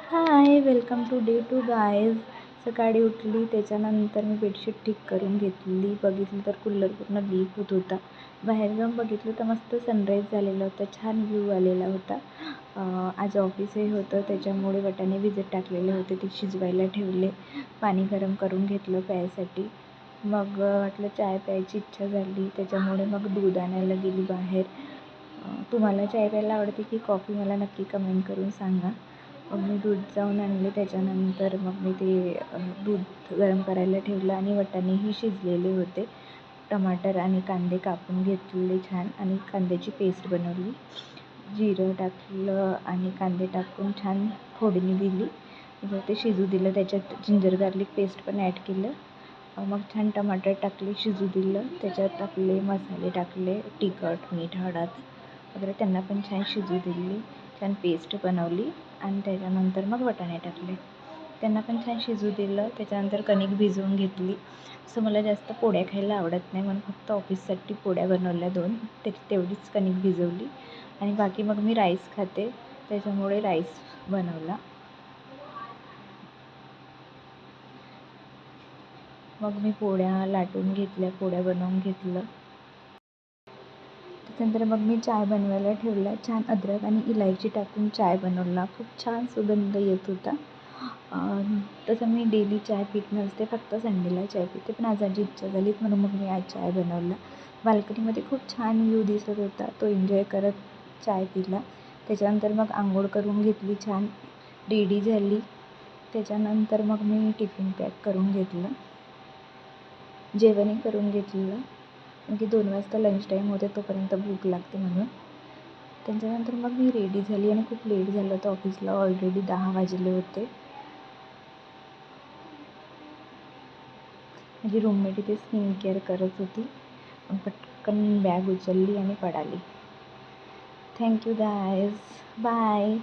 High, welcome to day 2 guys. सकाळी उठली, त्याच्यानंतर मी बेडशीट ठीक करून घेतली. बघितलं तर कूलर पूर्ण लीक होत होता. बाहेर जाऊन बघितलं तर मस्त सनराईज झालेला होता, छान व्ह्यू आलेला होता. आज ऑफिसही होतं, त्याच्यामुळे वाटाणे भिजत टाकलेले होते, ते शिजवायला ठेवले. पाणी गरम करून घेतलं प्यायसाठी. मग वाटलं चाय प्यायची इच्छा झाली, त्याच्यामुळे मग दूध आणायला गेली बाहेर. तुम्हाला चाय प्यायला आवडते की कॉफी, मला नक्की कमेंट करून सांगा. मग मी दूध जाऊन आणले, त्याच्यानंतर मग मी ते दूध गरम करायला ठेवलं आणि वाटाणेही शिजलेले होते. टमाटर आणि कांदे कापून घेतले छान आणि कांद्याची पेस्ट बनवली. जिरं टाकलं आणि कांदे टाकून छान फोडणी दिली. मग ते शिजू दिलं, त्याच्यात जिंजर गार्लिक पेस्ट पण ॲड केलं. मग छान टमाटर टाकले, शिजू दिलं. त्याच्यात आपले मसाले टाकले, तिखट, मीठ, हळद वगैरे, त्यांना पण छान शिजू दिली. छान पेस्ट बनवली आणि त्याच्यानंतर मग वाटाणे टाकले, त्यांना पण छान शिजू दिलं. त्याच्यानंतर कणिक भिजवून घेतली. असं मला जास्त पोळ्या खायला आवडत नाही, म्हणून फक्त ऑफिससाठी पोळ्या बनवल्या 2, तेवढीच कणिक भिजवली. आणि बाकी मग मी राईस खाते, त्याच्यामुळे राईस बनवला. मग मी पोळ्या लाटून घेतल्या, पोळ्या बनवून घेतलं. त्याच्यानंतर मग मी चाय बनवायला ठेवला. छान अद्रक आणि इलायची टाकून चाय बनवला, खूप छान सुगंध येत होता. तसं मी डेली चाय पीत नसते, फक्त संडेला चाय पिते, पण आज माझी इच्छा झाली म्हणून मग मी आज चाय बनवला. बाल्कनीमध्ये खूप छान व्ह्यू दिसत होता, तो एन्जॉय करत चाय पिला. त्याच्यानंतर मग आंघोळ करून घेतली, छान रेडी झाली. त्याच्यानंतर मग मी टिफिन पॅक करून घेतलं, जेवणही करून घेतलं, कारण की 2 वाजता लंच टाईम होते, तोपर्यंत भूक लागते म्हणून. त्याच्यानंतर मग मी रेडी झाली आणि खूप लेट झालं होतं ऑफिसला, ऑलरेडी 10 वाजले होते. माझी रूममेट इथे स्किन केअर करत होती, पटकन बॅग उचलली आणि पळाली. Thank you guys, bye.